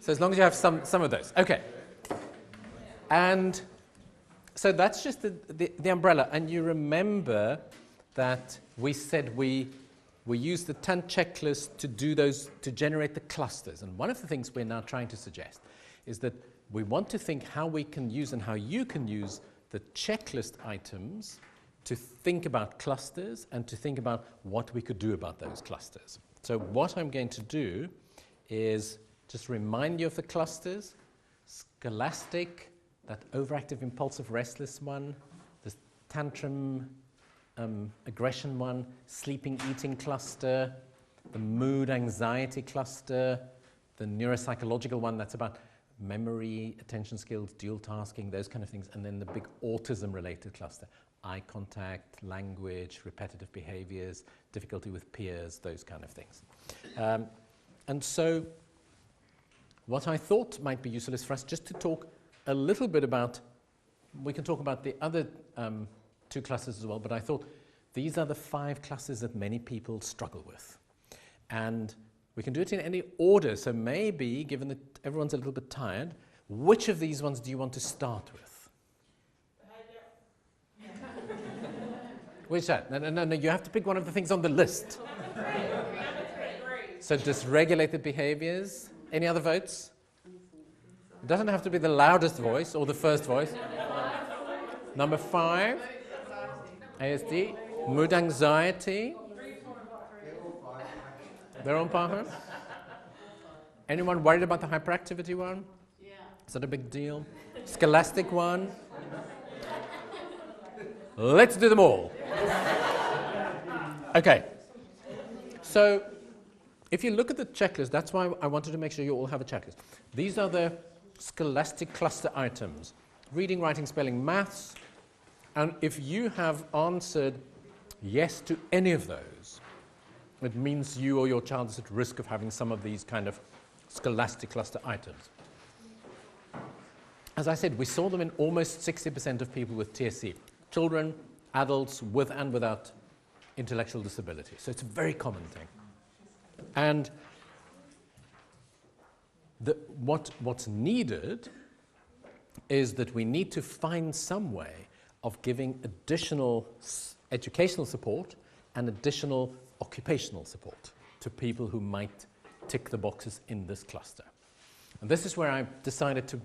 So as long as you have some of those. Okay. And so that's just the umbrella. And you remember that we said we use the TAND checklist to do those, to generate the clusters. And one of the things we're now trying to suggest is that we want to think how we can use and how you can use the checklist items to think about clusters and to think about what we could do about those clusters. So what I'm going to do is just remind you of the clusters. Scholastic, that overactive, impulsive, restless one, the tantrum, aggression one, sleeping, eating cluster, the mood, anxiety cluster, the neuropsychological one that's about memory, attention skills, dual tasking, those kind of things, and then the big autism-related cluster, eye contact, language, repetitive behaviors, difficulty with peers, those kind of things. And so what I thought might be useful is for us just to talk a little bit about, we can talk about the other two clusters as well, but I thought these are the 5 clusters that many people struggle with. And we can do it in any order, so maybe, given that everyone's a little bit tired, which of these ones do you want to start with? Which that? No, you have to pick one of the things on the list. So dysregulated behaviors. Any other votes? It doesn't have to be the loudest voice or the first voice. Number 5, ASD, mood anxiety. They're on par. Anyone worried about the hyperactivity one? Yeah. Is that a big deal? Scholastic one? Let's do them all. Okay. So if you look at the checklist, that's why I wanted to make sure you all have a checklist. These are the scholastic cluster items. Reading, writing, spelling, maths. And if you have answered yes to any of those, it means you or your child is at risk of having some of these kind of scholastic cluster items. As I said, we saw them in almost 60% of people with TSC. Children, adults with and without intellectual disability. So it's a very common thing. And what's needed is that we need to find some way of giving additional educational support and additional occupational support to people who might tick the boxes in this cluster. And this is where I decided to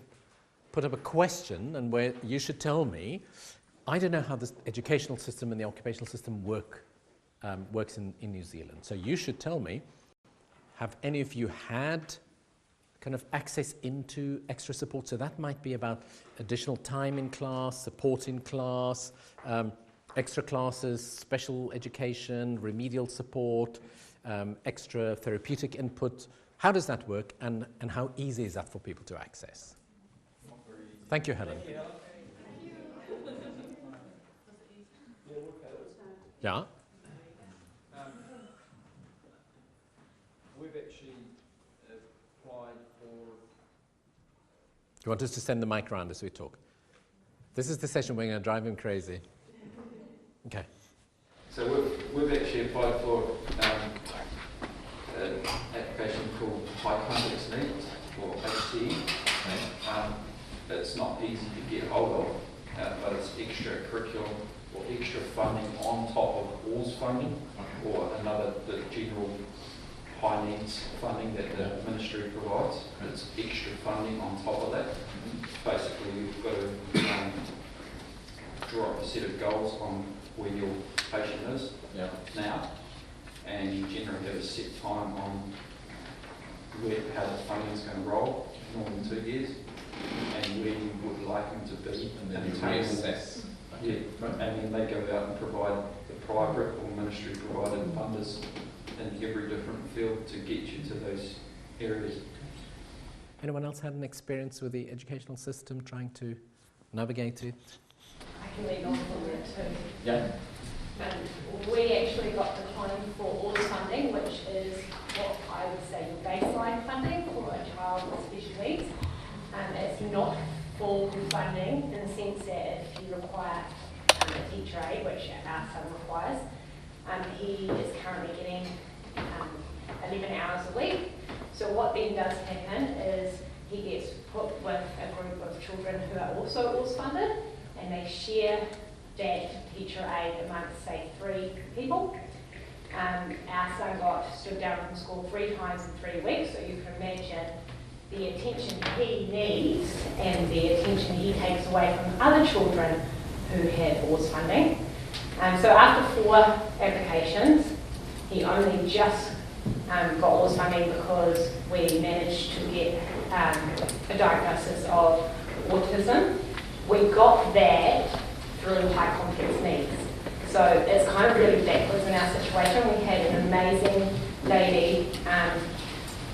put up a question and where you should tell me, I don't know how the educational system and the occupational system works in New Zealand. So you should tell me, have any of you had kind of access into extra support? So that might be about additional time in class, support in class, extra classes, special education, remedial support, extra therapeutic input. How does that work, and how easy is that for people to access? Thank you, Helen. Yeah? We've actually applied for... You want us to send the mic around as we talk? This is the session where we're going to drive him crazy. Okay. So we've actually applied for an application called High Complex Needs, or HCE. It's not easy to get hold of, but it's extracurricular or extra funding on top of ALS funding, or the general high needs funding that the ministry provides. It's extra funding on top of that. Basically, you've got to draw up a set of goals on where your patient is now, and you generally have a set time on how the funding is going to roll, more than 2 years, and where you would like them to be. And then you reassess. Yeah, and then they go out and provide the private or ministry provided funders in every different field to get you to those areas. Anyone else had an experience with the educational system trying to navigate it? I can lead on from that too. Yeah. We actually got declined for all the funding, which is what I would say your baseline funding for a child with special needs. It's not full funding in the sense that if you require a teacher aide, which our son requires, he is currently getting 11 hours a week. So what then does happen is who are also AWS funded, and they share that teacher aid amongst, say, 3 people. Our son got stood down from school 3 times in 3 weeks, so you can imagine the attention he needs and the attention he takes away from other children who have AWS funding. So after 4 applications, he only just got AWS funding because we managed to get a diagnosis of autism. We got that through high complex needs. So it's kind of really backwards in our situation. We had an amazing lady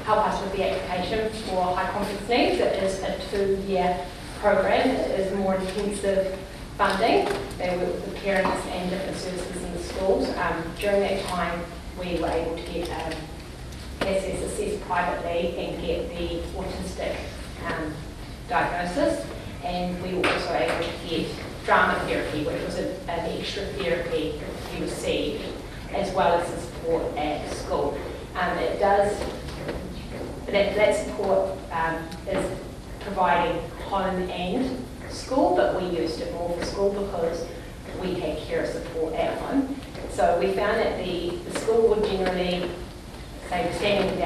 help us with the application for high complex needs. It is a 2-year program. It is more intensive funding. They work with the parents and different services in the schools. During that time, we were able to get assess assessed privately and get the autistic diagnosis. And we were also able to get drama therapy, which was an extra therapy he received, as well as the support at school. It does, that support is providing home and school, but we used it more for school because we had carer support at home. So we found that the school would generally say standing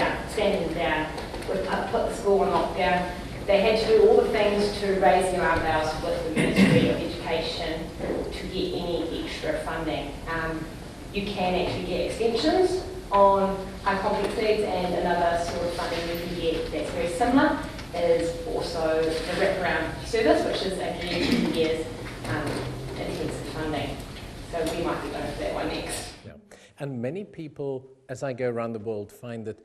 down, would put the school on lockdown. They had to do all the things to raise their eyebrows with the Ministry of Education to get any extra funding. You can actually get extensions on high complex needs, and another sort of funding you can get that's very similar is also the wraparound service, which is again 2 years intensive funding. So we might be going for that one next. Yeah. And many people, as I go around the world, find that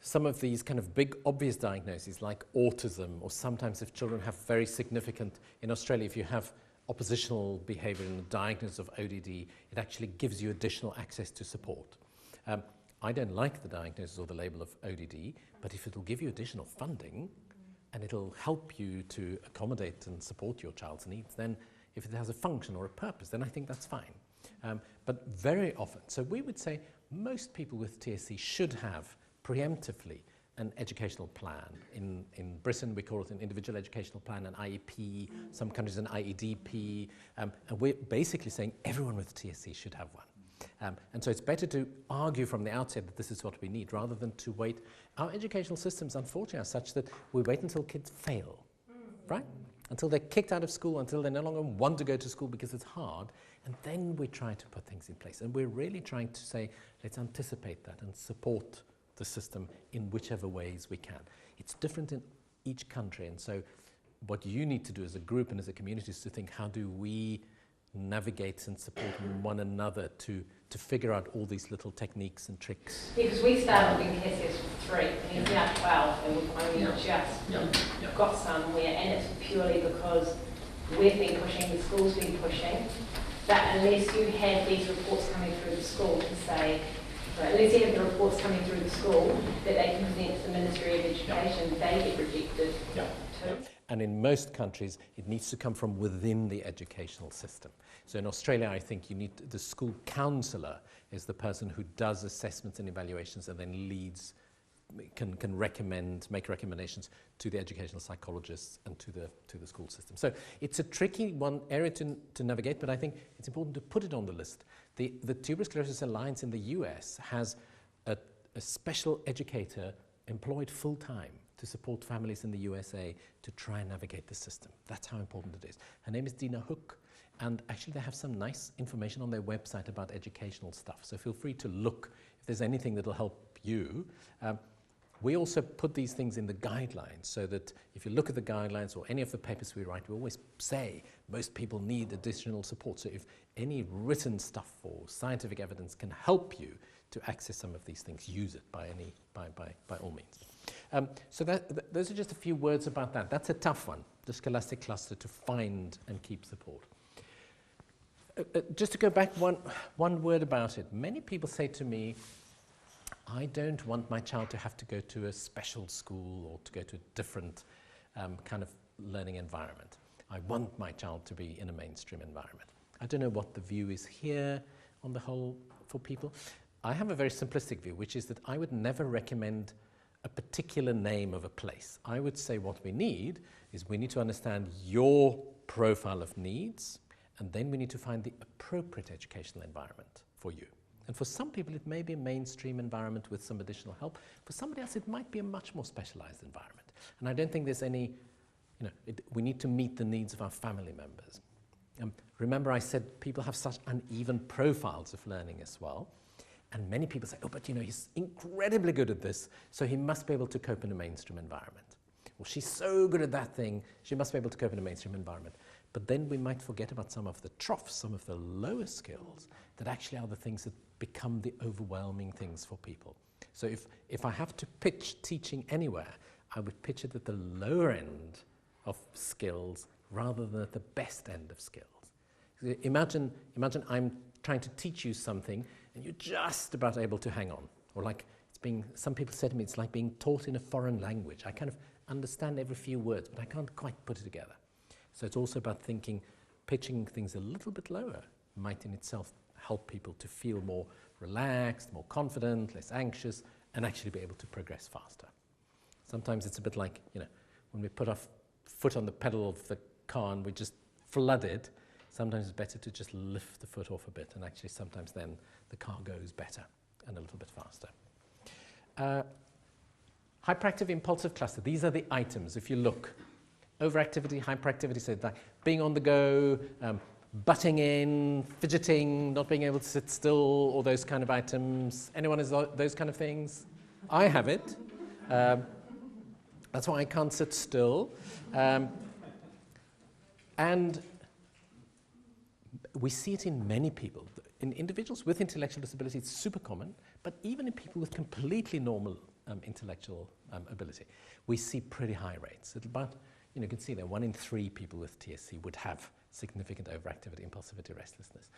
some of these kind of big obvious diagnoses like autism, or sometimes if children have very significant, in Australia if you have oppositional behaviour and a diagnosis of ODD, it actually gives you additional access to support. I don't like the diagnosis or the label of ODD, but if it'll give you additional funding and it'll help you to accommodate and support your child's needs, then if it has a function or a purpose, then I think that's fine. But very often, so we would say most people with TSC should have preemptively an educational plan. In Britain, we call it an individual educational plan, an IEP, some countries an IEDP, and we're basically saying everyone with TSC should have one. And so it's better to argue from the outset that this is what we need rather than to wait. Our educational systems, unfortunately, are such that we wait until kids fail, right? Until they're kicked out of school, until they no longer want to go to school because it's hard, and then we try to put things in place. And we're really trying to say, let's anticipate that and support the system in whichever ways we can. It's different in each country, and so what you need to do as a group and as a community is to think, how do we navigate and support one another to figure out all these little techniques and tricks? Yeah, because we started in KCS with 3, and he's now 12, and we've only just got somewhere, and it's purely because we've been pushing, the school's been pushing, but unless you have these reports coming through the school to say, unless you have the reports coming through the school that they can present to the Ministry of Education, they get rejected too. And in most countries, it needs to come from within the educational system. So in Australia, I think you need the school counsellor is the person who does assessments and evaluations and then leads, can make recommendations to the educational psychologists and to the school system. So it's a tricky area to navigate, but I think it's important to put it on the list. The Tuberous Sclerosis Alliance in the US has a special educator employed full-time to support families in the USA to try and navigate the system. That's how important it is. Her name is Dina Hook, and actually they have some nice information on their website about educational stuff, so feel free to look if there's anything that'll help you. We also put these things in the guidelines so that if you look at the guidelines or any of the papers we write, we always say most people need additional support. So if any written stuff or scientific evidence can help you to access some of these things, use it by all means. So those are just a few words about that. That's a tough one, the scholastic cluster, to find and keep support. Just to go back one word about it. Many people say to me, I don't want my child to have to go to a special school or to go to a different kind of learning environment. I want my child to be in a mainstream environment. I don't know what the view is here on the whole for people. I have a very simplistic view, which is that I would never recommend a particular name of a place. I would say what we need is we need to understand your profile of needs, and then we need to find the appropriate educational environment for you. And for some people, it may be a mainstream environment with some additional help. For somebody else, it might be a much more specialized environment. And I don't think there's any, we need to meet the needs of our family members. Remember I said people have such uneven profiles of learning as well. And many people say, oh, but he's incredibly good at this, so he must be able to cope in a mainstream environment. Well, she's so good at that thing, she must be able to cope in a mainstream environment. But then we might forget about some of the troughs, some of the lower skills that actually are the things that become the overwhelming things for people. So if I have to pitch teaching anywhere, I would pitch it at the lower end of skills rather than at the best end of skills. Imagine I'm trying to teach you something and you're just about able to hang on. Or like some people said to me, it's like being taught in a foreign language. I kind of understand every few words, but I can't quite put it together. So it's also about pitching things a little bit lower might in itself help people to feel more relaxed, more confident, less anxious, and actually be able to progress faster. Sometimes it's a bit like, when we put our foot on the pedal of the car and we just flood it, sometimes it's better to just lift the foot off a bit, and actually sometimes then the car goes better and a little bit faster. Hyperactive impulsive cluster, these are the items. If you look, overactivity, hyperactivity, so like being on the go, butting in, fidgeting, not being able to sit still, all those kind of items. Anyone has those kind of things? I have it. That's why I can't sit still. And we see it in many people. In individuals with intellectual disability, it's super common, but even in people with completely normal intellectual ability, we see pretty high rates. It's about, you can see that 1 in 3 people with TSC would have significant overactivity, impulsivity, restlessness.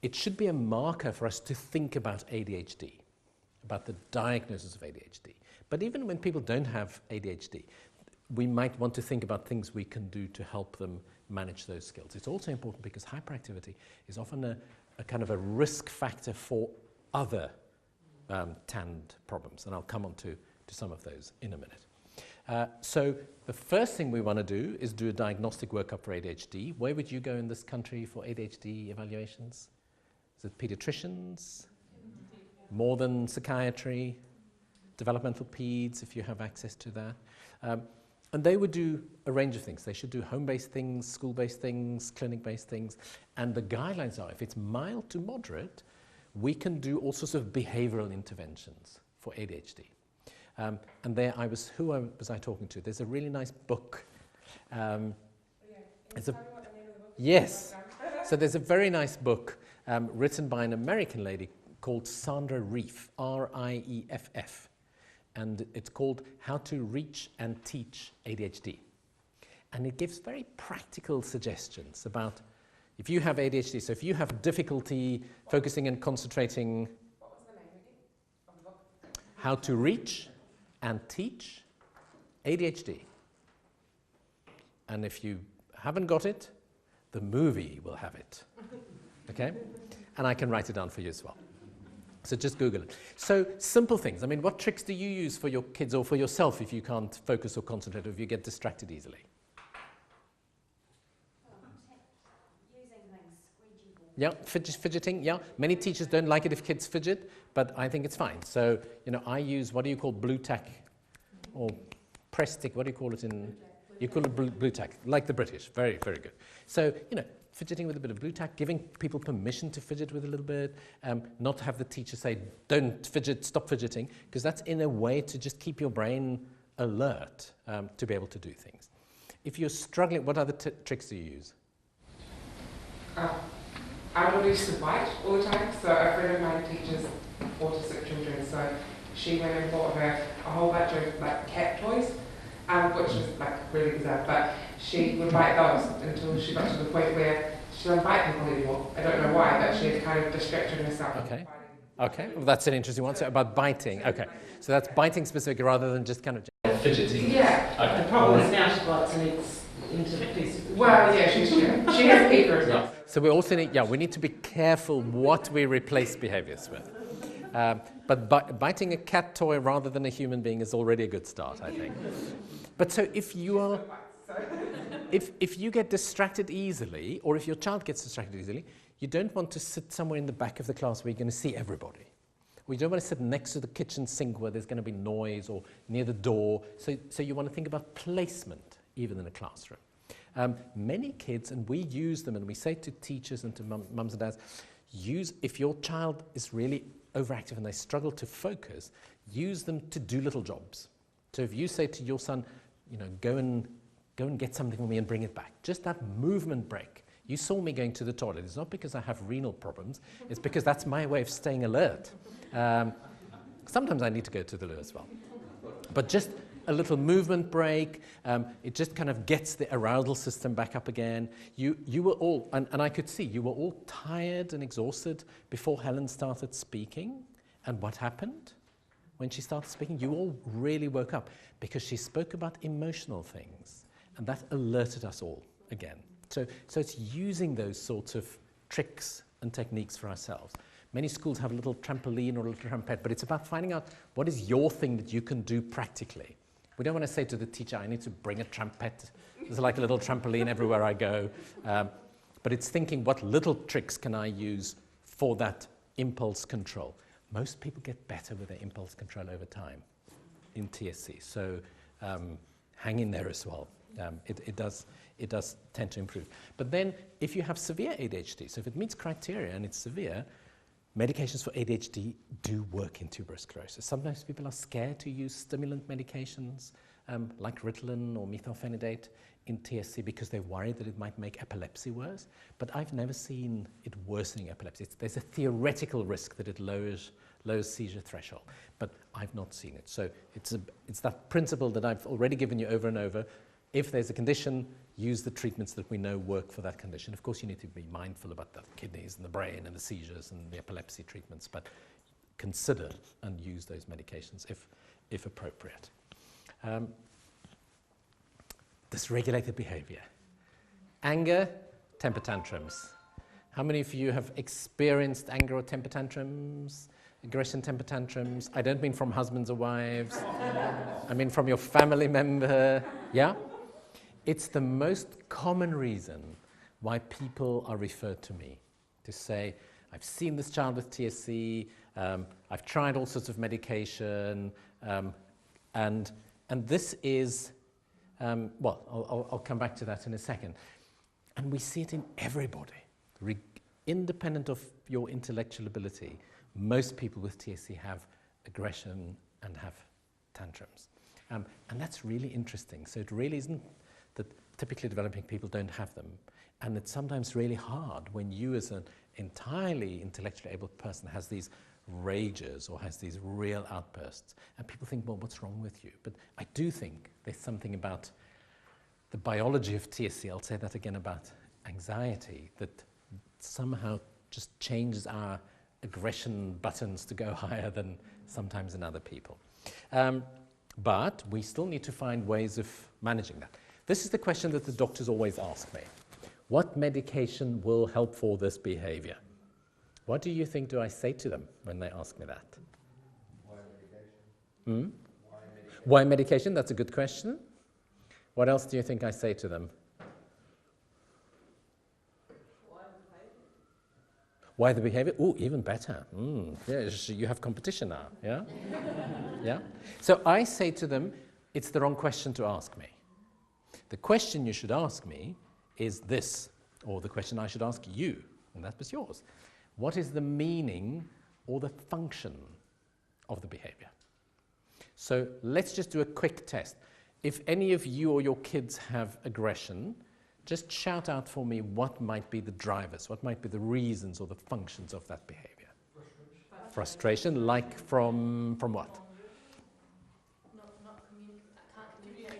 It should be a marker for us to think about ADHD, about the diagnosis of ADHD. But even when people don't have ADHD, we might want to think about things we can do to help them manage those skills. It's also important because hyperactivity is often a kind of a risk factor for other TAND problems, and I'll come on to some of those in a minute. So the first thing we want to do is do a diagnostic workup for ADHD. Where would you go in this country for ADHD evaluations? Is it pediatricians? More than psychiatry? Developmental peds, if you have access to that. And they would do a range of things. They should do home-based things, school-based things, clinic-based things. And the guidelines are, if it's mild to moderate, we can do all sorts of behavioral interventions for ADHD. And there who was I talking to? There's a really nice book. Yes. So there's a very nice book written by an American lady called Sandra Rief, R-I-E-F-F. And it's called How to Reach and Teach ADHD. And it gives very practical suggestions about if you have ADHD, so if you have difficulty focusing and concentrating, what was the name again of the book? How to Reach and Teach ADHD. And if you haven't got it, the movie will have it. Okay? And I can write it down for you as well. So just Google it. So simple things. I mean, what tricks do you use for your kids or for yourself if you can't focus or concentrate or if you get distracted easily? Using things, squeegee board. Yeah, fidgeting, yeah. Many teachers don't like it if kids fidget, but I think it's fine. So, I use, what do you call blue tack? Or press stick, what do you call it in? You call it blue tack, like the British. Very, very good. So, fidgeting with a bit of blue tack, giving people permission to fidget with a little bit, not have the teacher say, don't fidget, stop fidgeting, because that's in a way to just keep your brain alert to be able to do things. If you're struggling, what other tricks do you use? I would used to bite all the time, so a friend of mine teaches autistic children, so she went and bought her a whole bunch of cat toys, which was really bizarre, but she would bite those until she got to the point where she doesn't bite people anymore. I don't know why, but she had kind of distracted herself. Okay. Okay, well, that's an interesting one. So about biting. Okay, so that's biting specific rather than just kind of fidgeting. Yeah. Okay. The problem is now she bites and eats into the piece. Well, yeah, she has paper as well. So we also need, we need to be careful what we replace behaviors with. But biting a cat toy rather than a human being is already a good start, I think. But so if you are, if you get distracted easily, or if your child gets distracted easily, you don't want to sit somewhere in the back of the class where you're going to see everybody. Or you don't want to sit next to the kitchen sink where there's going to be noise, or near the door. So you want to think about placement, even in a classroom. Many kids, and we use them, and we say to teachers and to mums and dads, if your child is really overactive and they struggle to focus, use them to do little jobs. So if you say to your son, go and get something for me and bring it back, just that movement break. You saw me going to the toilet. It's not because I have renal problems. It's because that's my way of staying alert. Sometimes I need to go to the loo as well. But just a little movement break, it just kind of gets the arousal system back up again. You were all, and I could see, you were all tired and exhausted before Helen started speaking. And what happened when she started speaking? You all really woke up because she spoke about emotional things. And that alerted us all again. So it's using those sorts of tricks and techniques for ourselves. Many schools have a little trampoline or a little trumpet, but it's about finding out what is your thing that you can do practically. We don't want to say to the teacher, I need to bring a trumpet. There's like a little trampoline everywhere I go. But it's thinking, what little tricks can I use for that impulse control? Most people get better with their impulse control over time in TSC. So hang in there as well. It does tend to improve. But then if you have severe ADHD, so if it meets criteria and it's severe, medications for ADHD do work in tuberous sclerosis. Sometimes people are scared to use stimulant medications like Ritalin or methylphenidate in TSC because they're worried that it might make epilepsy worse. But I've never seen it worsening epilepsy. There's a theoretical risk that it lowers seizure threshold, but I've not seen it. So it's that principle that I've already given you over and over. If there's a condition, use the treatments that we know work for that condition. Of course, you need to be mindful about the kidneys and the brain and the seizures and the epilepsy treatments, but consider and use those medications if appropriate. Dysregulated behavior. Anger, temper tantrums. How many of you have experienced anger or temper tantrums? Aggression, temper tantrums? I don't mean from husbands or wives. I mean from your family member. Yeah? It's the most common reason why people are referred to me to say, I've seen this child with TSC, I've tried all sorts of medication, and this is, I'll come back to that in a second. And we see it in everybody, independent of your intellectual ability. Most people with TSC have aggression and have tantrums. And that's really interesting. So it really isn't that typically developing people don't have them. And it's sometimes really hard when you as an entirely intellectually able person has these rages or has these real outbursts. And people think, well, what's wrong with you? But I do think there's something about the biology of TSC, I'll say that again about anxiety, that somehow just changes our aggression buttons to go higher than sometimes in other people. But we still need to find ways of managing that. This is the question that the doctors always ask me. What medication will help for this behavior? What do you think do I say to them when they ask me that? Why medication? Why medication? That's a good question. What else do you think I say to them? Why the behavior? Oh, even better. Yeah, you have competition now, yeah? Yeah? So I say to them, it's the wrong question to ask me. The question you should ask me is this, or the question I should ask you, and that was yours. What is the meaning or the function of the behavior? So let's just do a quick test. If any of you or your kids have aggression, just shout out for me what might be the drivers, what might be the reasons or the functions of that behavior. Frustration, like from what?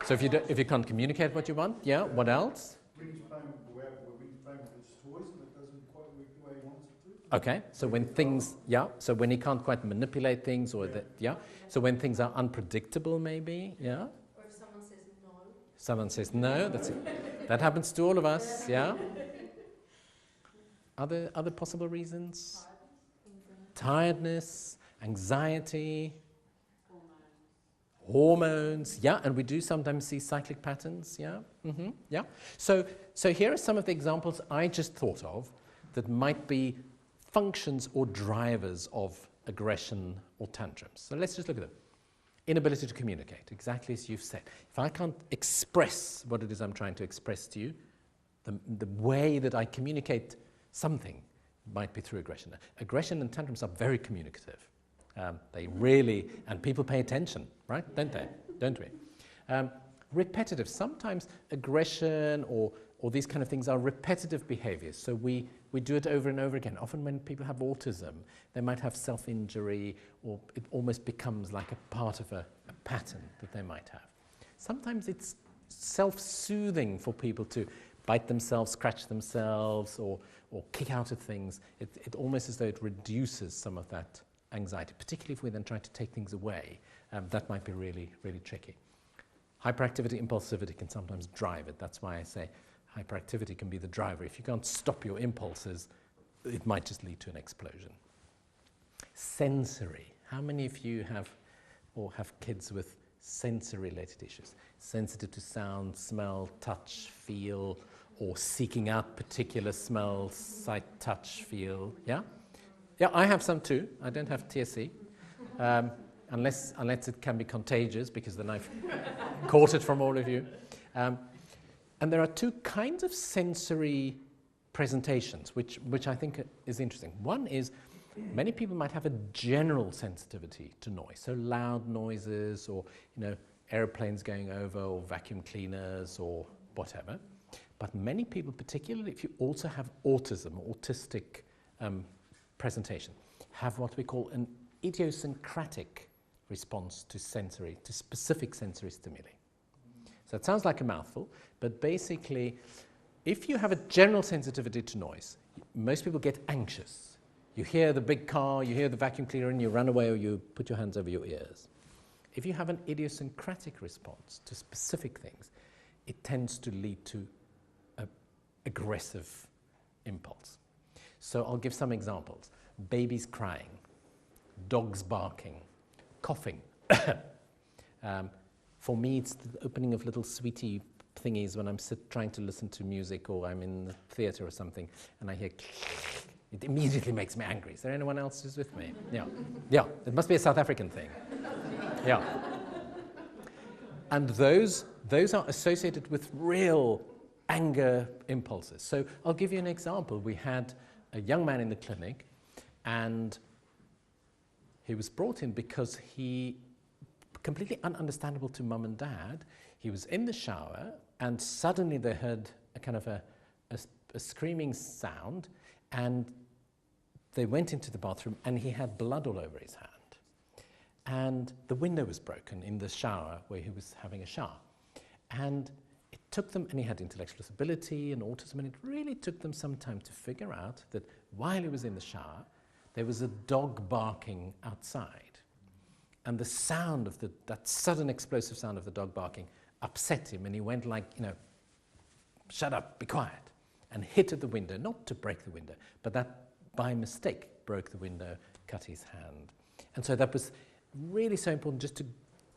So if you can't communicate what you want, yeah, what else? When he's playing with his toys and it doesn't quite work the way he wants it to. Okay, so when things, yeah, so when he can't quite manipulate things or that, yeah, so when things are unpredictable maybe, yeah. Or if someone says no. Someone says no, that's it. That happens to all of us, yeah. Other possible reasons? Tiredness, Anxiety, hormones, yeah, and we do sometimes see cyclic patterns, yeah, yeah. So here are some of the examples I just thought of that might be functions or drivers of aggression or tantrums. So let's just look at them. Inability to communicate, exactly as you've said. If I can't express what it is I'm trying to express to you, the way that I communicate something might be through aggression. Aggression and tantrums are very communicative. They really, and people pay attention, right? Don't they? Don't we? Repetitive. Sometimes aggression or these kind of things are repetitive behaviors. So we do it over and over again. Often when people have autism, they might have self-injury, or it almost becomes like a part of a pattern that they might have. Sometimes it's self-soothing for people to bite themselves, scratch themselves, or kick out at things. It almost as though it reduces some of that anxiety, particularly if we then try to take things away. That might be really, really tricky. Hyperactivity, impulsivity can sometimes drive it. That's why I say hyperactivity can be the driver. If you can't stop your impulses, it might just lead to an explosion. Sensory. How many of you have kids with sensory-related issues? Sensitive to sound, smell, touch, feel, or seeking out particular smells, sight, touch, feel. Yeah? Yeah, I have some too. I don't have TSC, unless it can be contagious, because then I've caught it from all of you. And there are two kinds of sensory presentations, which I think is interesting. One is many people might have a general sensitivity to noise, so loud noises, or airplanes going over, or vacuum cleaners, or whatever. But many people, particularly if you also have autism, autistic presentation, have what we call an idiosyncratic response to specific sensory stimuli. So it sounds like a mouthful, but basically, if you have a general sensitivity to noise, most people get anxious. You hear the big car, you hear the vacuum cleaner, and you run away, or you put your hands over your ears. If you have an idiosyncratic response to specific things, it tends to lead to an aggressive impulse. So I'll give some examples. Babies crying, dogs barking, coughing. For me, it's the opening of little sweetie thingies when I'm trying to listen to music, or I'm in the theatre or something, and I hear it immediately makes me angry. Is there anyone else who's with me? Yeah. Yeah, it must be a South African thing. Yeah. And those are associated with real anger impulses. So I'll give you an example. We had a young man in the clinic, and he was brought in because he, completely ununderstandable to mum and dad, he was in the shower, and suddenly they heard a kind of a screaming sound, and they went into the bathroom, and he had blood all over his hand. And the window was broken in the shower where he was having a shower. And it took them, and he had intellectual disability and autism, and it really took them some time to figure out that while he was in the shower, there was a dog barking outside. And the sound of that sudden explosive sound of the dog barking upset him, and he went like, shut up, be quiet, and hit at the window, not to break the window, but that by mistake broke the window, cut his hand. And so that was really so important, just to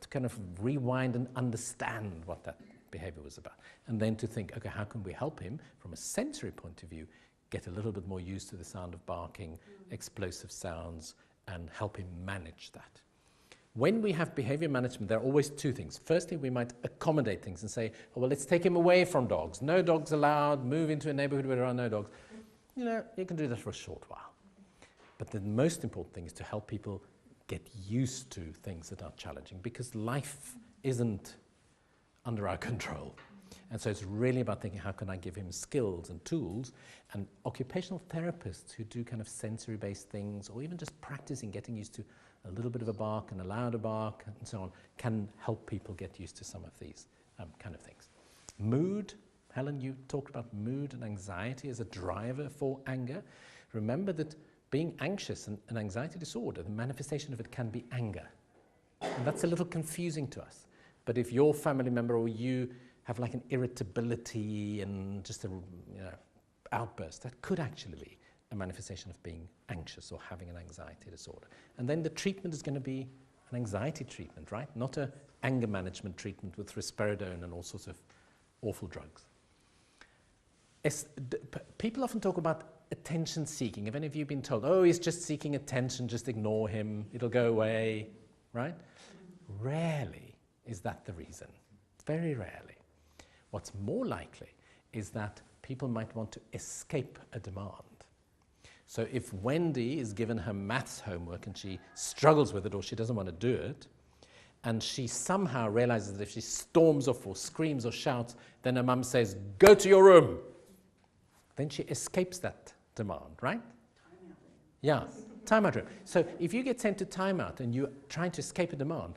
kind of rewind and understand what that behavior was about. And then to think, okay, how can we help him from a sensory point of view, get a little bit more used to the sound of barking, explosive sounds, and help him manage that. When we have behavior management, there are always two things. Firstly, we might accommodate things and say, oh, well, let's take him away from dogs. No dogs allowed, move into a neighborhood where there are no dogs. You can do that for a short while. But the most important thing is to help people get used to things that are challenging, because life isn't under our control. And so it's really about thinking, how can I give him skills and tools? And occupational therapists who do kind of sensory-based things, or even just practicing getting used to a little bit of a bark and a louder bark and so on, can help people get used to some of these kind of things. Mood. Helen, you talked about mood and anxiety as a driver for anger. Remember that being anxious and an anxiety disorder, the manifestation of it can be anger. And that's a little confusing to us. But if your family member or you have like an irritability and just a outburst, that could actually be a manifestation of being anxious or having an anxiety disorder. And then the treatment is going to be an anxiety treatment, right? Not an anger management treatment with risperidone and all sorts of awful drugs. People often talk about attention seeking. Have any of you been told, oh, he's just seeking attention, just ignore him, it'll go away, right? Rarely is that the reason. Very rarely. What's more likely is that people might want to escape a demand. So if Wendy is given her maths homework and she struggles with it or she doesn't want to do it, and she somehow realizes that if she storms off or screams or shouts, then her mum says, go to your room. Then she escapes that demand, right? Yeah, timeout room. So if you get sent to timeout and you're trying to escape a demand,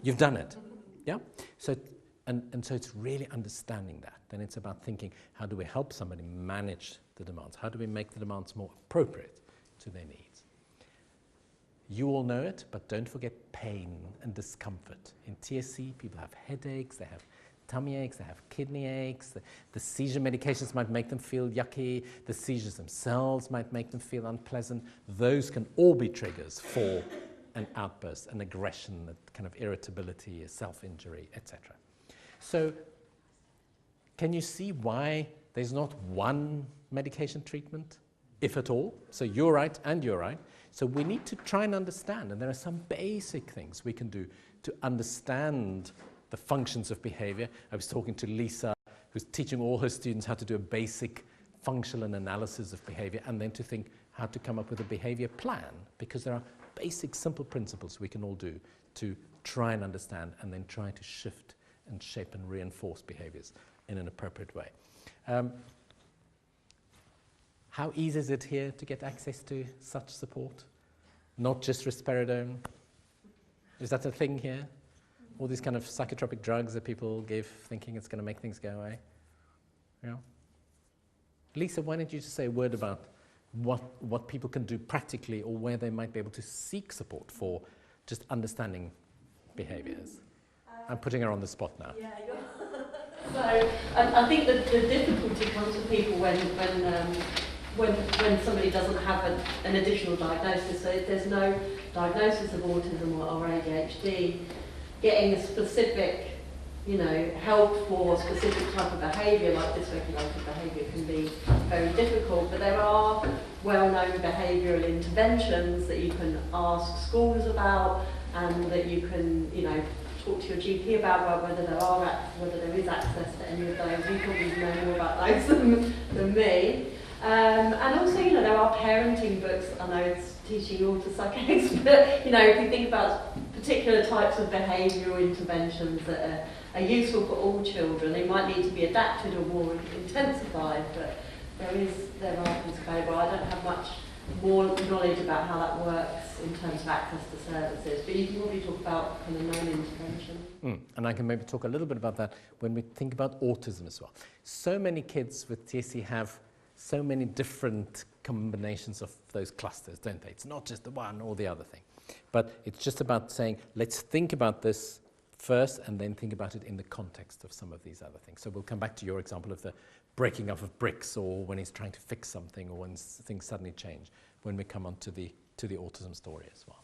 you've done it. Yeah? So, and so it's really understanding that. Then it's about thinking, how do we help somebody manage the demands? How do we make the demands more appropriate to their needs? You all know it, but don't forget pain and discomfort. In TSC, people have headaches, they have tummy aches, they have kidney aches, the seizure medications might make them feel yucky, the seizures themselves might make them feel unpleasant. Those can all be triggers for an outburst, an aggression, a kind of irritability, a self-injury, etc. So can you see why there's not one medication treatment, if at all? So you're right and you're right. So we need to try and understand, and there are some basic things we can do to understand the functions of behavior. I was talking to Lisa, who's teaching all her students how to do a basic functional analysis of behavior and then to think how to come up with a behavior plan, because there are basic, simple principles we can all do to try and understand and then try to shift and shape and reinforce behaviors in an appropriate way. How easy is it here to get access to such support? Not just risperidone. Is that a thing here? All these kind of psychotropic drugs that people give thinking it's going to make things go away? Yeah. Lisa, why don't you just say a word about what people can do practically or where they might be able to seek support for just understanding behaviors? I'm putting her on the spot now. Yeah, so I think that the difficulty comes to people when somebody doesn't have an additional diagnosis. So if there's no diagnosis of autism or ADHD, getting a specific, help for a specific type of behaviour, like dysregulated behaviour, can be very difficult. But there are well-known behavioural interventions that you can ask schools about, and that you can, talk to your GP about whether there is access to any of those. You probably know more about those than me. And also, there are parenting books. I know it's teaching neuropsychiatric, but if you think about particular types of behavioural interventions that are useful for all children, they might need to be adapted or more intensified. But there are things available. I don't have much more knowledge about how that works in terms of access to services, but you can probably talk about kind of known intervention. And I can maybe talk a little bit about that when we think about autism as well. So many kids with TSC have so many different combinations of those clusters, don't they? It's not just the one or the other thing. But it's just about saying, let's think about this first and then think about it in the context of some of these other things. So we'll come back to your example of the breaking up of bricks, or when he's trying to fix something, or when things suddenly change, when we come on to the autism story as well.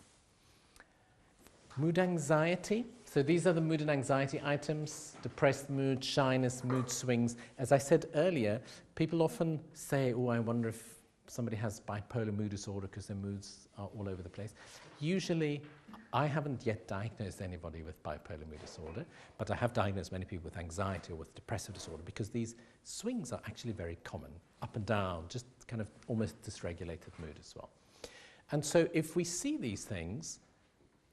Mood anxiety. So these are the mood and anxiety items: depressed mood, shyness, mood swings. As I said earlier, people often say, oh, I wonder if somebody has bipolar mood disorder because their moods are all over the place. Usually, I haven't yet diagnosed anybody with bipolar mood disorder, but I have diagnosed many people with anxiety or with depressive disorder, because these swings are actually very common, up and down, just kind of almost dysregulated mood as well. And so if we see these things,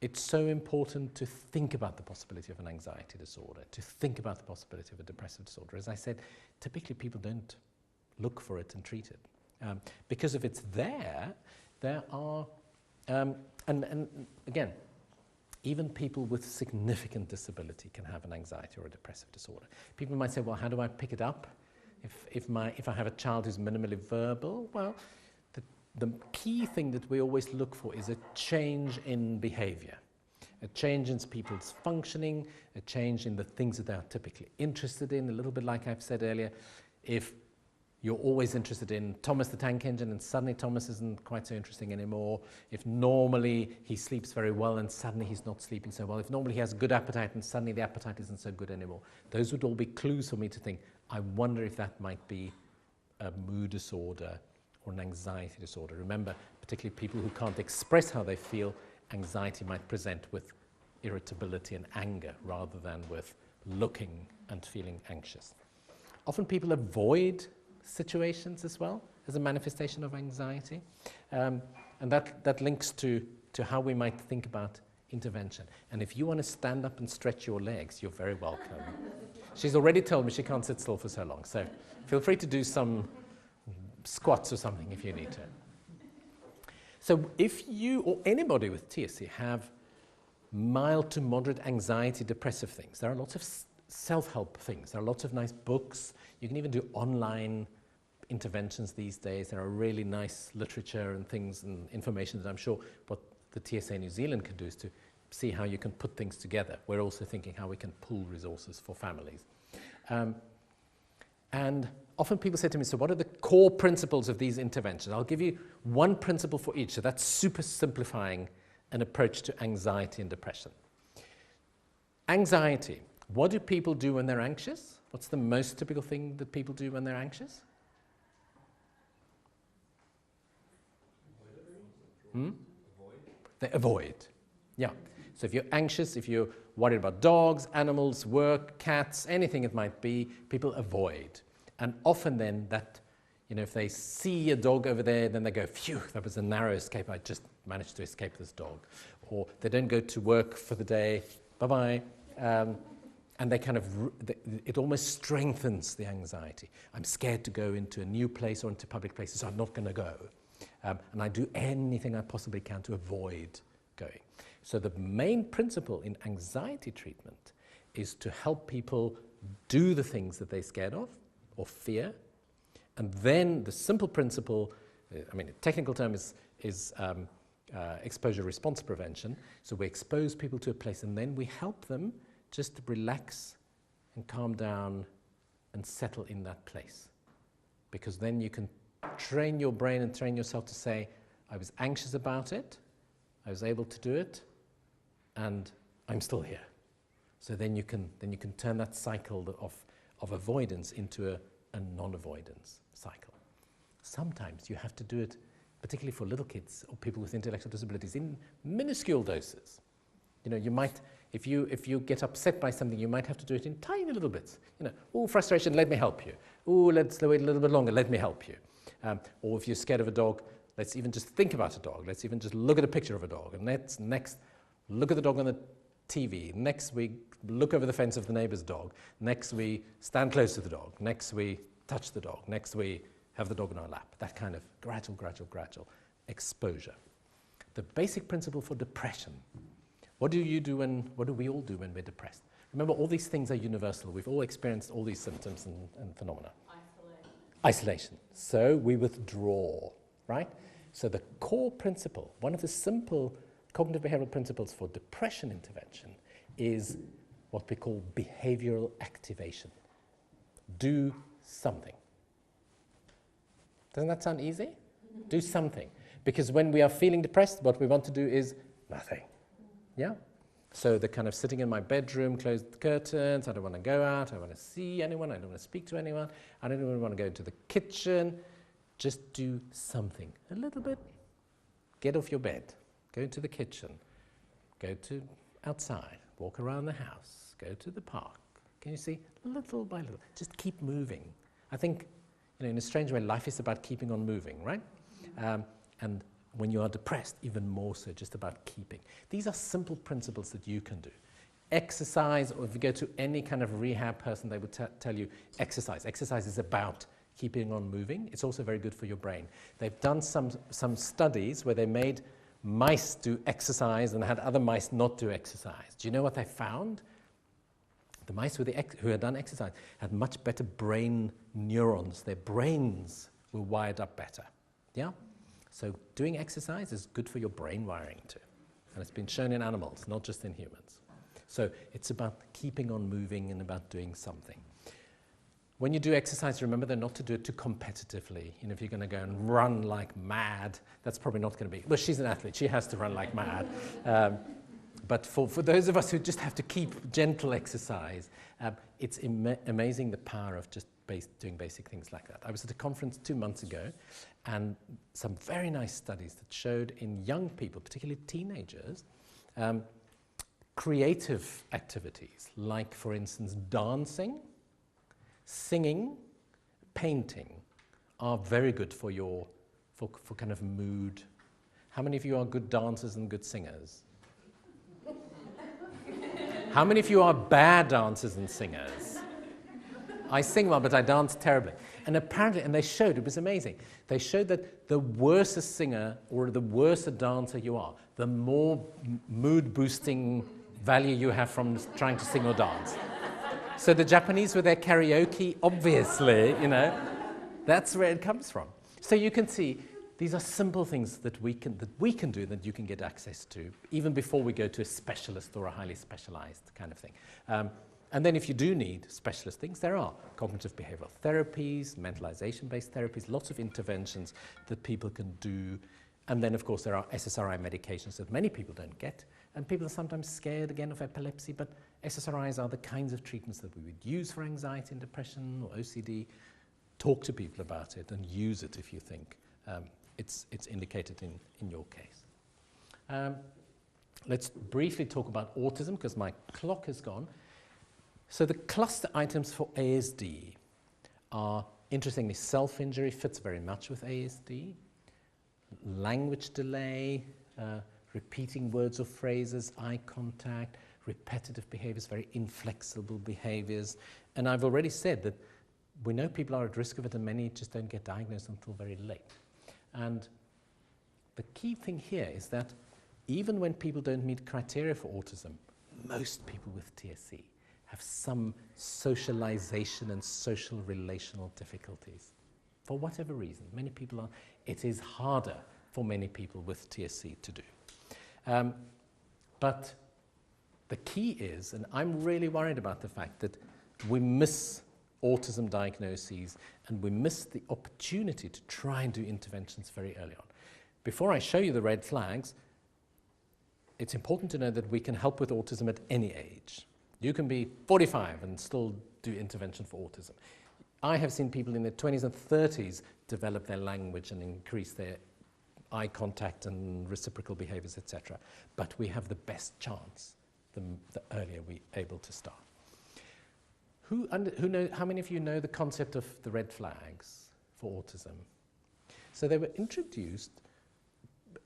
it's so important to think about the possibility of an anxiety disorder, to think about the possibility of a depressive disorder. As I said, typically people don't look for it and treat it. Because if it's there are, and again, even people with significant disability can have an anxiety or a depressive disorder. People might say, well, how do I pick it up? If I have a child who's minimally verbal, well, the key thing that we always look for is a change in behavior, a change in people's functioning, a change in the things that they are typically interested in, a little bit like I've said earlier. If you're always interested in Thomas the Tank Engine, and suddenly Thomas isn't quite so interesting anymore. If normally he sleeps very well and suddenly he's not sleeping so well. If normally he has good appetite and suddenly the appetite isn't so good anymore. Those would all be clues for me to think, I wonder if that might be a mood disorder or an anxiety disorder. Remember, particularly people who can't express how they feel, anxiety might present with irritability and anger rather than with looking and feeling anxious. Often people avoid situations as well as a manifestation of anxiety. And that links to how we might think about intervention. And if you want to stand up and stretch your legs, you're very welcome. She's already told me she can't sit still for so long, so feel free to do some squats or something if you need to. So if you or anybody with TSC have mild to moderate anxiety, depressive things, there are lots of self-help things. There are lots of nice books. You can even do online interventions these days. There are really nice literature and things and information that I'm sure what the TSA New Zealand can do is to see how you can put things together. We're also thinking how we can pool resources for families. And often people say to me, so what are the core principles of these interventions? I'll give you one principle for each. So that's super simplifying an approach to anxiety and depression. Anxiety. What do people do when they're anxious? What's the most typical thing that people do when they're anxious? They avoid. Yeah. So if you're anxious, if you're worried about dogs, animals, work, cats, anything it might be, people avoid. And often then that, if they see a dog over there, then they go, phew, that was a narrow escape. I just managed to escape this dog. Or they don't go to work for the day. Bye-bye. And they kind of, it almost strengthens the anxiety. I'm scared to go into a new place or into public places, so I'm not going to go. And I do anything I possibly can to avoid going. So the main principle in anxiety treatment is to help people do the things that they're scared of or fear. And then the simple principle, a technical term is exposure response prevention. So we expose people to a place and then we help them just relax and calm down and settle in that place. Because then you can train your brain and train yourself to say, I was anxious about it, I was able to do it, and I'm still here. So then you can turn that cycle of avoidance into a non-avoidance cycle. Sometimes you have to do it, particularly for little kids or people with intellectual disabilities, in minuscule doses. You might, if you get upset by something, you might have to do it in tiny little bits. Oh, frustration, let me help you. Oh, let's wait a little bit longer, let me help you. Or if you're scared of a dog, let's even just think about a dog. Let's even just look at a picture of a dog. And let's next look at the dog on the TV. Next we look over the fence of the neighbor's dog. Next we stand close to the dog. Next we touch the dog. Next we have the dog in our lap. That kind of gradual exposure. The basic principle for depression. What do we all do when we're depressed? Remember, all these things are universal. We've all experienced all these symptoms and phenomena. Isolation. So we withdraw, right? So the core principle, one of the simple cognitive behavioral principles for depression intervention is what we call behavioral activation. Do something. Doesn't that sound easy? Do something. Because when we are feeling depressed, what we want to do is nothing. Yeah? So the kind of sitting in my bedroom, close the curtains, I don't want to go out, I don't want to see anyone, I don't want to speak to anyone, I don't even want to go into the kitchen. Just do something. A little bit. Get off your bed. Go into the kitchen. Go to outside. Walk around the house. Go to the park. Can you see? Little by little. Just keep moving. I think, in a strange way, life is about keeping on moving, right? And when you are depressed, even more so, just about keeping. These are simple principles that you can do. Exercise, or if you go to any kind of rehab person, they would tell you exercise. Exercise is about keeping on moving. It's also very good for your brain. They've done some studies where they made mice do exercise and had other mice not do exercise. Do you know what they found? The mice who had done exercise had much better brain neurons. Their brains were wired up better. Yeah? So doing exercise is good for your brain wiring too. And it's been shown in animals, not just in humans. So it's about keeping on moving and about doing something. When you do exercise, remember not to do it too competitively. You know, if you're going to go and run like mad, that's probably not going to be. Well, she's an athlete. She has to run like mad. But for those of us who just have to keep gentle exercise, it's amazing the power of just doing basic things like that. I was at a conference 2 months ago, and some very nice studies that showed in young people, particularly teenagers, creative activities, like, for instance, dancing, singing, painting, are very good for for kind of mood. How many of you are good dancers and good singers? How many of you are bad dancers and singers? I sing well, but I dance terribly. And apparently, and they showed, it was amazing, they showed that the worse a singer or the worse a dancer you are, the more mood-boosting value you have from trying to sing or dance. So the Japanese with their karaoke, obviously, you know, that's where it comes from. So you can see these are simple things that we can do, that you can get access to, even before we go to a specialist or a highly specialized kind of thing. And then if you do need specialist things, there are cognitive behavioral therapies, mentalization-based therapies, lots of interventions that people can do. And then, of course, there are SSRI medications that many people don't get. And people are sometimes scared, again, of epilepsy, but SSRIs are the kinds of treatments that we would use for anxiety and depression or OCD. Talk to people about it and use it if you think it's indicated in your case. Let's briefly talk about autism, because my clock has gone. So the cluster items for ASD are, interestingly, self-injury fits very much with ASD, language delay, repeating words or phrases, eye contact, repetitive behaviors, very inflexible behaviors. And I've already said that we know people are at risk of it, and many just don't get diagnosed until very late. And the key thing here is that even when people don't meet criteria for autism, most people with TSC have some socialization and social relational difficulties. For whatever reason, many people are, it is harder for many people with TSC to do. But the key is, and I'm really worried about the fact that we miss autism diagnoses and we miss the opportunity to try and do interventions very early on. Before I show you the red flags, it's important to know that we can help with autism at any age. You can be 45 and still do intervention for autism. I have seen people in their 20s and 30s develop their language and increase their eye contact and reciprocal behaviors, etc. But we have the best chance the earlier we're able to start. How many of you know the concept of the red flags for autism? So they were introduced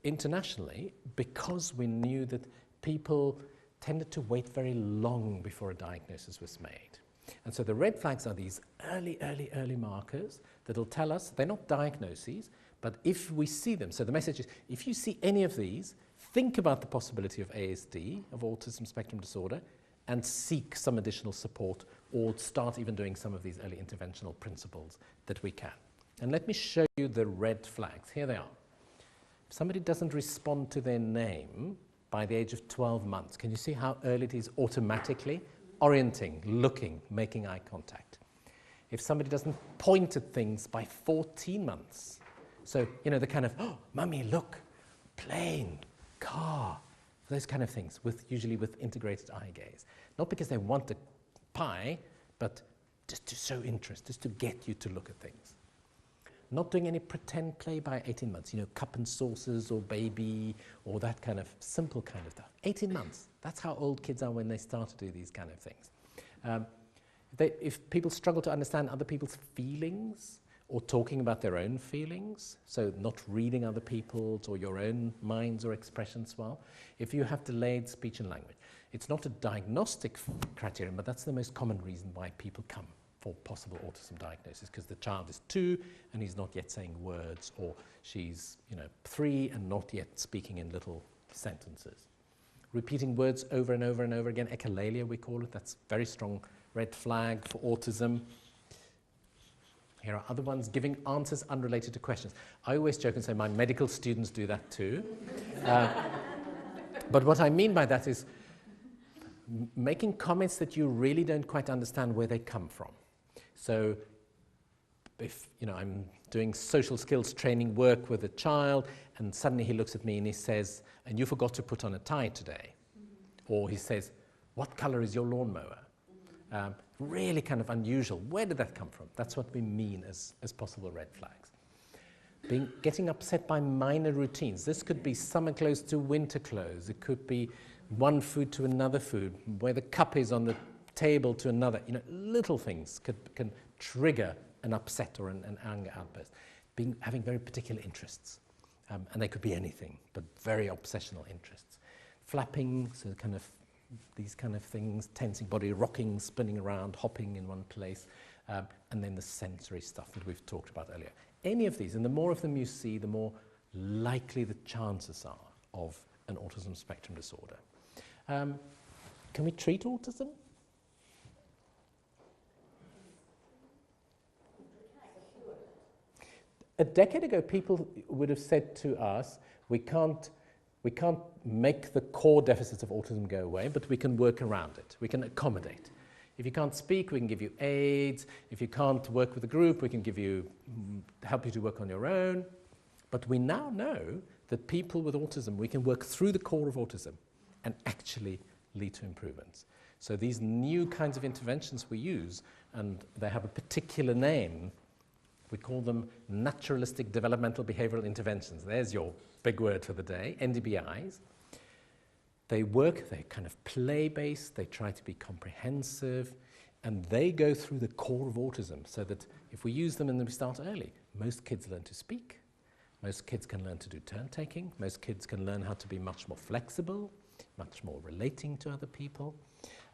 internationally because we knew that people tended to wait very long before a diagnosis was made. And so the red flags are these early markers that will tell us, they're not diagnoses, but if we see them, so the message is, if you see any of these, think about the possibility of ASD, of autism spectrum disorder, and seek some additional support, or start even doing some of these early interventional principles that we can. And let me show you the red flags. Here they are. If somebody doesn't respond to their name by the age of 12 months, can you see how early it is automatically? Orienting, looking, making eye contact. If somebody doesn't point at things by 14 months, so, you know, the kind of, oh, mummy, look, plane, car, those kind of things, usually with integrated eye gaze. Not because they want the pie, but just to show interest, just to get you to look at things. Not doing any pretend play by 18 months, you know, cup and saucers or baby or that kind of simple kind of stuff. 18 months, that's how old kids are when they start to do these kind of things. If people struggle to understand other people's feelings or talking about their own feelings, so not reading other people's or your own minds or expressions well, if you have delayed speech and language, it's not a diagnostic criterion, but that's the most common reason why people come for possible autism diagnosis, because the child is 2 and he's not yet saying words, or she's 3 and not yet speaking in little sentences. Repeating words over and over and over again, echolalia we call it, that's very strong red flag for autism. Here are other ones, giving answers unrelated to questions. I always joke and say my medical students do that too. But what I mean by that is making comments that you really don't quite understand where they come from. So if, I'm doing social skills training work with a child, and suddenly he looks at me and he says, "And you forgot to put on a tie today." Or he says, "What color is your lawnmower?" Really kind of unusual. Where did that come from? That's what we mean as possible red flags. Getting upset by minor routines. This could be summer clothes to winter clothes. It could be one food to another food, where the cup is on the table to another. Little things can trigger an upset or an anger outburst. Having very particular interests. And they could be anything, but very obsessional interests. Flapping, so these kind of things, tensing body, rocking, spinning around, hopping in one place, and then the sensory stuff that we've talked about earlier. Any of these, and the more of them you see, the more likely the chances are of an autism spectrum disorder. Can we treat autism? A decade ago, people would have said to us, we can't make the core deficits of autism go away, but we can work around it. We can accommodate. If you can't speak, we can give you aids. If you can't work with a group, we can help you to work on your own. But we now know that people with autism, we can work through the core of autism and actually lead to improvements. So these new kinds of interventions we use, and they have a particular name. We call them naturalistic developmental behavioral interventions. There's your big word for the day, NDBIs. They work, they're kind of play-based, they try to be comprehensive, and they go through the core of autism, so that if we use them and then we start early, most kids learn to speak, most kids can learn to do turn-taking, most kids can learn how to be much more flexible, much more relating to other people,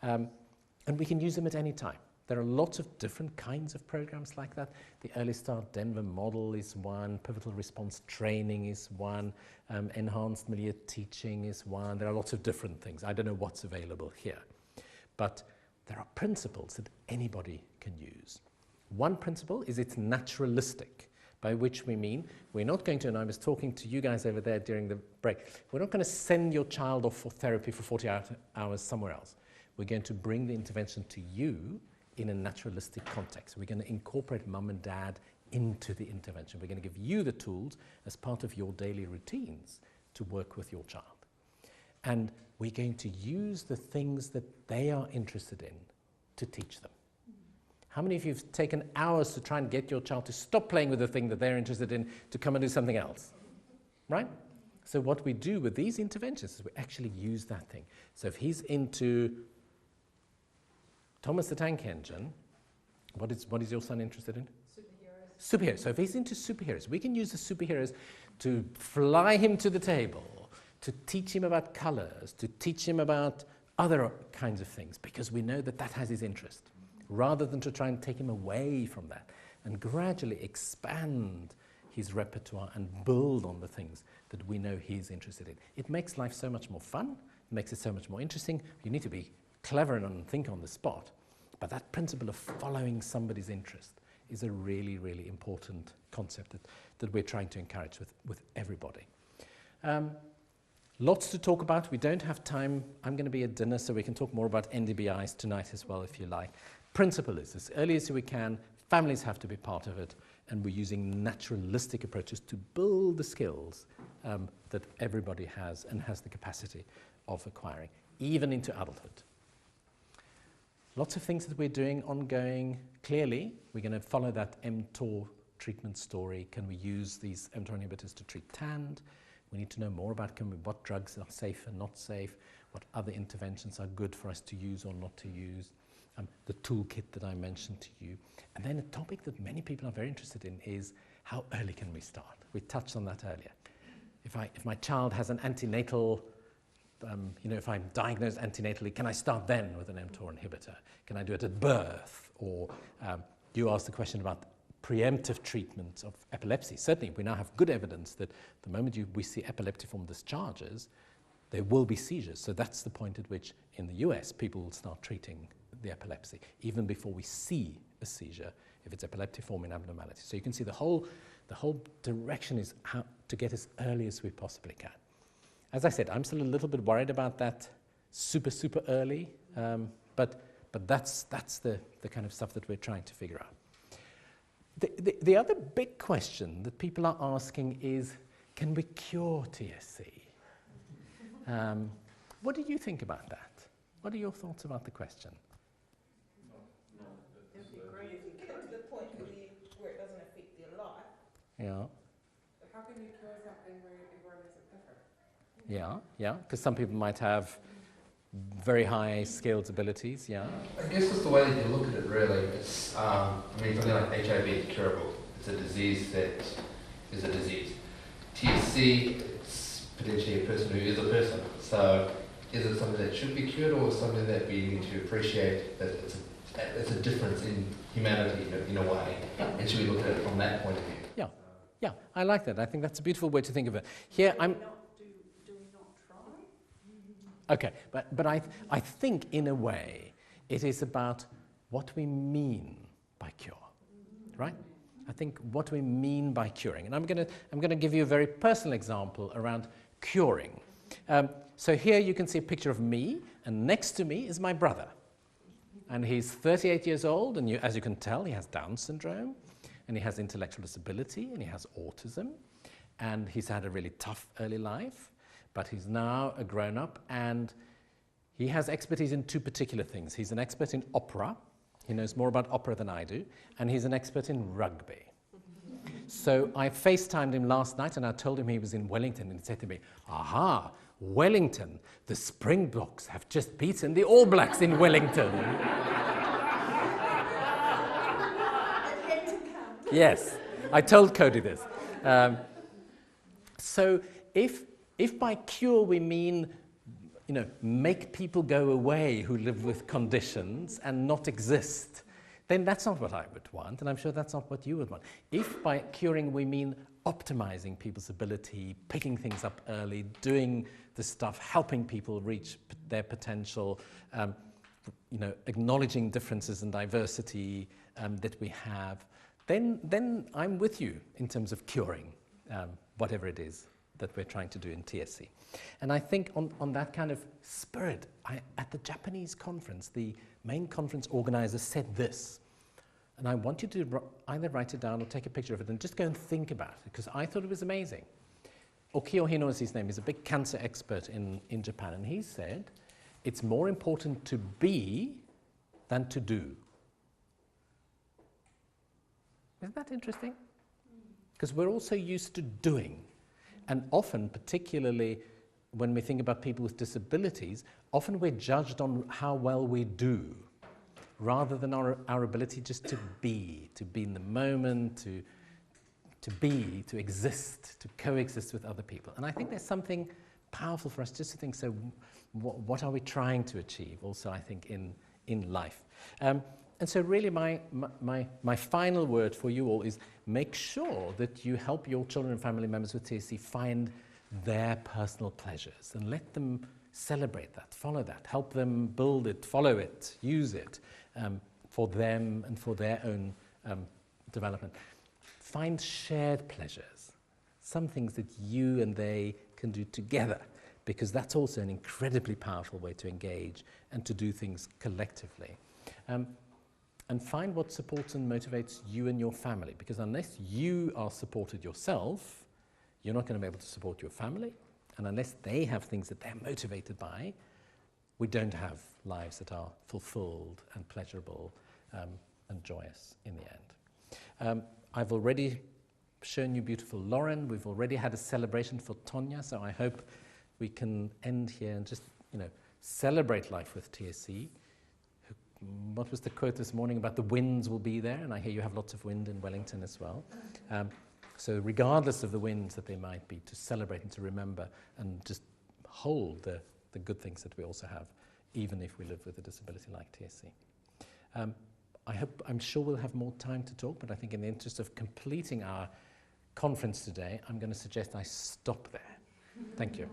and we can use them at any time. There are lots of different kinds of programs like that. The Early Start Denver model is one, pivotal response training is one, enhanced milieu teaching is one. There are lots of different things. I don't know what's available here. But there are principles that anybody can use. One principle is it's naturalistic, by which we mean we're not going to, and I was talking to you guys over there during the break, we're not going to send your child off for therapy for 40 hours somewhere else. We're going to bring the intervention to you in a naturalistic context. We're going to incorporate mum and dad into the intervention. We're going to give you the tools as part of your daily routines to work with your child. And we're going to use the things that they are interested in to teach them. How many of you have taken hours to try and get your child to stop playing with the thing that they're interested in to come and do something else? Right? So what we do with these interventions is we actually use that thing. So if he's into Thomas the Tank Engine, what is your son interested in? Superheroes. So if he's into superheroes, we can use the superheroes to fly him to the table, to teach him about colors, to teach him about other kinds of things, because we know that that has his interest, rather than to try and take him away from that and gradually expand his repertoire and build on the things that we know he's interested in. It makes life so much more fun, it makes it so much more interesting. You need to be clever and think on the spot. But that principle of following somebody's interest is a really, really important concept that we're trying to encourage with everybody. Lots to talk about. We don't have time. I'm going to be at dinner, so we can talk more about NDBIs tonight as well, if you like. Principle is, as early as we can, families have to be part of it, and we're using naturalistic approaches to build the skills that everybody has and has the capacity of acquiring, even into adulthood. Lots of things that we're doing ongoing. Clearly, we're going to follow that mTOR treatment story. Can we use these mTOR inhibitors to treat TAND? We need to know more about what drugs are safe and not safe, what other interventions are good for us to use or not to use, the toolkit that I mentioned to you. And then a topic that many people are very interested in is how early can we start? We touched on that earlier. If my child has an antenatal if I'm diagnosed antenatally, can I start then with an mTOR inhibitor? Can I do it at birth? Or you asked the question about preemptive treatment of epilepsy. Certainly, we now have good evidence that the moment we see epileptiform discharges, there will be seizures. So that's the point at which, in the US, people will start treating the epilepsy, even before we see a seizure, if it's epileptiform in abnormality. So you can see the whole direction is how to get as early as we possibly can. As I said, I'm still a little bit worried about that super early, but But that's the kind of stuff that we're trying to figure out. The other big question that people are asking is, can we cure TSC? What do you think about that? What are your thoughts about the question? If you get to the point where it doesn't affect their life. Yeah. How can you cure something where everyone is different? Yeah, because some people might have very high skilled abilities, yeah. I guess it's the way that you look at it, really. It's, something like HIV is curable. It's a disease that is a disease. TSC, it's potentially a person who is a person. So is it something that should be cured, or something that we need to appreciate that it's a difference in humanity in a way? And should we look at it from that point of view? Yeah, I like that. I think that's a beautiful way to think of it. Here, Do we not try? Okay, but I think in a way it is about what we mean by cure, right? I think what we mean by curing, and I'm gonna give you a very personal example around curing. So here you can see a picture of me, and next to me is my brother, and he's 38 years old, and as you can tell, he has Down syndrome, and he has intellectual disability, and he has autism, and he's had a really tough early life. But he's now a grown-up, and he has expertise in two particular things. He's an expert in opera. He knows more about opera than I do. And he's an expert in rugby. So I FaceTimed him last night, and I told him he was in Wellington, and he said to me, aha, Wellington, the Springboks have just beaten the All Blacks in Wellington. Yes, I told Cody this. So if by cure we mean, make people go away who live with conditions and not exist, then that's not what I would want, and I'm sure that's not what you would want. If by curing we mean optimizing people's ability, picking things up early, doing the stuff, helping people reach their potential, acknowledging differences and diversity that we have, then I'm with you in terms of curing whatever it is that we're trying to do in TSC. And I think on that kind of spirit, at the Japanese conference, the main conference organizer said this, and I want you to either write it down or take a picture of it and just go and think about it, because I thought it was amazing. Okio Hino is his name. He's a big cancer expert in Japan, and he said, it's more important to be than to do. Isn't that interesting? Because we're also used to doing. And often, particularly when we think about people with disabilities, often we're judged on how well we do, rather than our ability just to be in the moment, to be, to exist, to coexist with other people. And I think there's something powerful for us just to think, so what are we trying to achieve also, I think, in life? And so really my final word for you all is make sure that you help your children and family members with TSC find their personal pleasures and let them celebrate that, follow that, help them build it, follow it, use it for them and for their own development. Find shared pleasures, some things that you and they can do together, because that's also an incredibly powerful way to engage and to do things collectively. And find what supports and motivates you and your family, because unless you are supported yourself, you're not going to be able to support your family, and unless they have things that they're motivated by, we don't have lives that are fulfilled and pleasurable and joyous in the end. I've already shown you beautiful Lauren. We've already had a celebration for Tonya, so I hope we can end here and just, celebrate life with TSC. What was the quote this morning about the winds will be there? And I hear you have lots of wind in Wellington as well. So regardless of the winds that there might be, to celebrate and to remember and just hold the good things that we also have, even if we live with a disability like TSC. I'm sure we'll have more time to talk, but I think in the interest of completing our conference today, I'm going to suggest I stop there. Thank you.